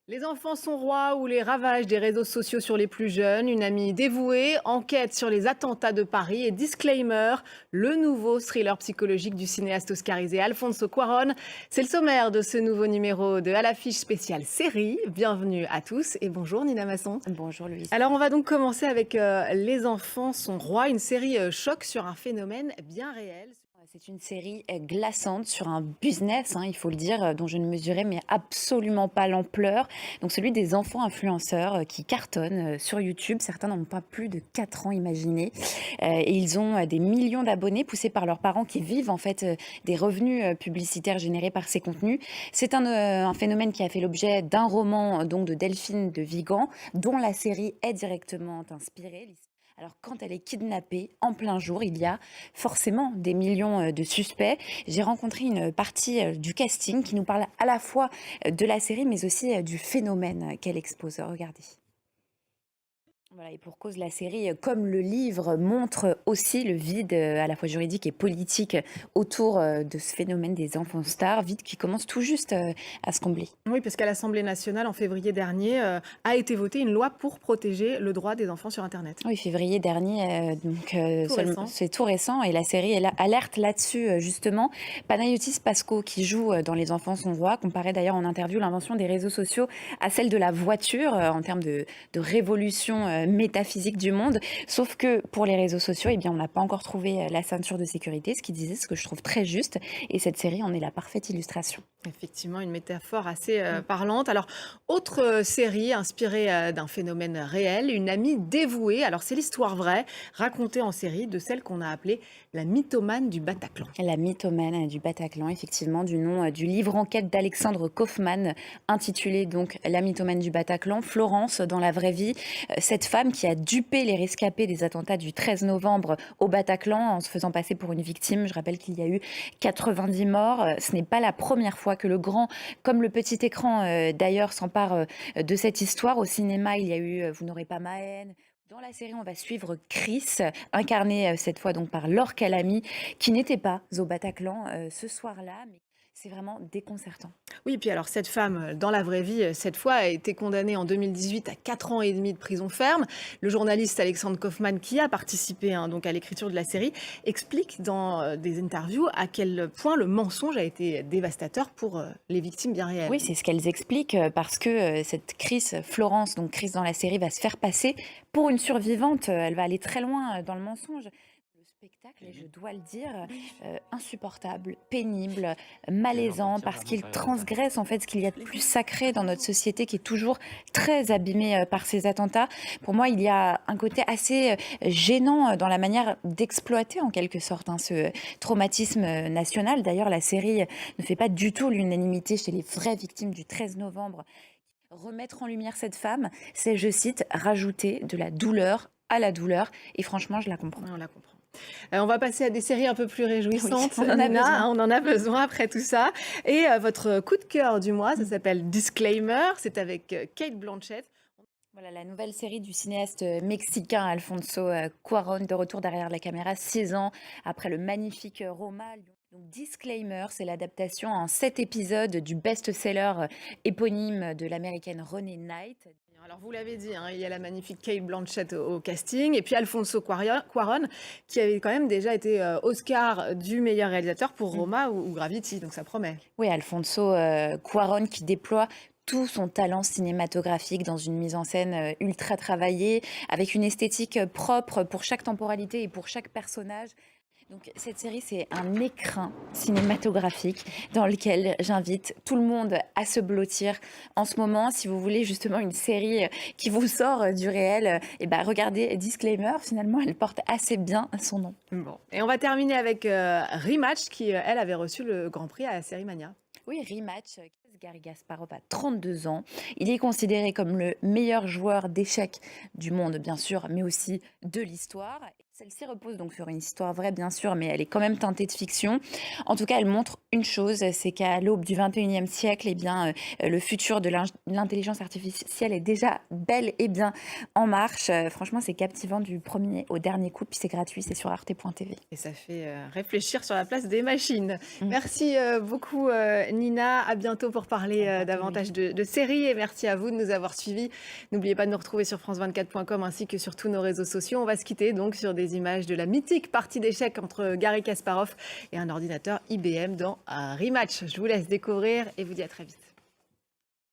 Les enfants sont rois ou les ravages des réseaux sociaux sur les plus jeunes, une amie dévouée, enquête sur les attentats de Paris et Disclaimer, le nouveau thriller psychologique du cinéaste oscarisé Alfonso Cuarón. C'est le sommaire de ce nouveau numéro de À l'affiche spéciale série. Bienvenue à tous et bonjour Nina Masson. Bonjour Louise. Alors on va donc commencer avec Les enfants sont rois, une série choc sur un phénomène bien réel. C'est une série glaçante sur un business, il faut le dire, dont je ne mesurais mais absolument pas l'ampleur. Donc celui des enfants influenceurs qui cartonnent sur YouTube. Certains n'ont pas plus de 4 ans, imaginez. Et ils ont des millions d'abonnés poussés par leurs parents qui vivent en fait des revenus publicitaires générés par ces contenus. C'est un phénomène qui a fait l'objet d'un roman donc de Delphine de Vigan, dont la série est directement inspirée. Alors, quand elle est kidnappée en plein jour, il y a forcément des millions de suspects. J'ai rencontré une partie du casting qui nous parle à la fois de la série, mais aussi du phénomène qu'elle expose. Regardez. Voilà, et pour cause, la série, comme le livre, montre aussi le vide à la fois juridique et politique autour de ce phénomène des enfants stars, vide qui commence tout juste à se combler. Oui, parce qu'à l'Assemblée nationale, en février dernier, a été votée une loi pour protéger le droit des enfants sur Internet. Oui, février dernier, Tout récent. c'est tout récent et la série elle alerte là-dessus justement. Panayotis Pasco qui joue dans Les enfants sont rois comparait d'ailleurs en interview l'invention des réseaux sociaux à celle de la voiture en termes de révolution métaphysique du monde. Sauf que pour les réseaux sociaux, eh bien, on n'a pas encore trouvé la ceinture de sécurité, ce qu'il disait, ce que je trouve très juste. Et cette série en est la parfaite illustration. Effectivement, une métaphore assez parlante. Alors, autre série inspirée d'un phénomène réel, une amie dévouée. Alors, c'est l'histoire vraie, racontée en série, de celle qu'on a appelée la mythomane du Bataclan. La mythomane du Bataclan, effectivement, du nom du livre enquête d'Alexandre Kaufmann, intitulé donc La mythomane du Bataclan. Florence, dans la vraie vie, cette femme qui a dupé les rescapés des attentats du 13 novembre au Bataclan en se faisant passer pour une victime. Je rappelle qu'il y a eu 90 morts. Ce n'est pas la première fois que le grand, comme le petit écran d'ailleurs, s'empare de cette histoire. Au cinéma, il y a eu Vous n'aurez pas ma haine. Dans la série, on va suivre Chris, incarné cette fois donc par Laure Calamy, qui n'était pas au Bataclan ce soir-là, mais c'est vraiment déconcertant. Oui, puis alors cette femme, dans la vraie vie, cette fois, a été condamnée en 2018 à 4 ans et demi de prison ferme. Le journaliste Alexandre Kaufmann, qui a participé donc à l'écriture de la série, explique dans des interviews à quel point le mensonge a été dévastateur pour les victimes bien réelles. Oui, c'est ce qu'elles expliquent parce que cette Chris, Florence, donc Chris dans la série, va se faire passer pour une survivante. Elle va aller très loin dans le mensonge. Le spectacle est, je dois le dire, insupportable, pénible, malaisant, parce qu'il transgresse en fait ce qu'il y a de plus sacré dans notre société qui est toujours très abîmée par ces attentats. Pour moi, il y a un côté assez gênant dans la manière d'exploiter en quelque sorte ce traumatisme national. D'ailleurs, la série ne fait pas du tout l'unanimité chez les vraies victimes du 13 novembre. Remettre en lumière cette femme, c'est, je cite, rajouter de la douleur à la douleur. Et franchement, je la comprends. On la comprend. On va passer à des séries un peu plus réjouissantes. Oui, on en a Nina, besoin. on en a besoin après tout ça. Et votre coup de cœur du mois, ça s'appelle Disclaimer. C'est avec Kate Blanchett. Voilà la nouvelle série du cinéaste mexicain Alfonso Cuarón, de retour derrière la caméra 6 ans après le magnifique Roma. Donc Disclaimer, c'est l'adaptation en 7 épisodes du best-seller éponyme de l'américaine Renée Knight. Alors vous l'avez dit, il y a la magnifique Kate Blanchett au casting, et puis Alfonso Cuarón, qui avait quand même déjà été Oscar du meilleur réalisateur pour Roma ou Gravity, donc ça promet. Oui, Alfonso Cuarón qui déploie tout son talent cinématographique dans une mise en scène ultra travaillée, avec une esthétique propre pour chaque temporalité et pour chaque personnage. Donc cette série, c'est un écrin cinématographique dans lequel j'invite tout le monde à se blottir en ce moment. Si vous voulez justement une série qui vous sort du réel, regardez Disclaimer, finalement elle porte assez bien son nom. Bon. Et on va terminer avec Rematch, qui, elle, avait reçu le Grand Prix à la Série Mania. Oui, Rematch, Gary Kasparov a 32 ans. Il est considéré comme le meilleur joueur d'échecs du monde, bien sûr, mais aussi de l'histoire. Celle-ci repose donc sur une histoire vraie, bien sûr, mais elle est quand même teintée de fiction. En tout cas, elle montre une chose, c'est qu'à l'aube du 21e siècle, le futur de l'intelligence artificielle est déjà bel et bien en marche. Franchement, c'est captivant du premier au dernier coup, puis c'est gratuit, c'est sur arte.tv. Et ça fait réfléchir sur la place des machines. Merci beaucoup, Nina. À bientôt pour parler On va davantage de séries et merci à vous de nous avoir suivis. N'oubliez pas de nous retrouver sur france24.com ainsi que sur tous nos réseaux sociaux. On va se quitter donc sur des images de la mythique partie d'échecs entre Garry Kasparov et un ordinateur IBM dans un rematch. Je vous laisse découvrir et vous dis à très vite.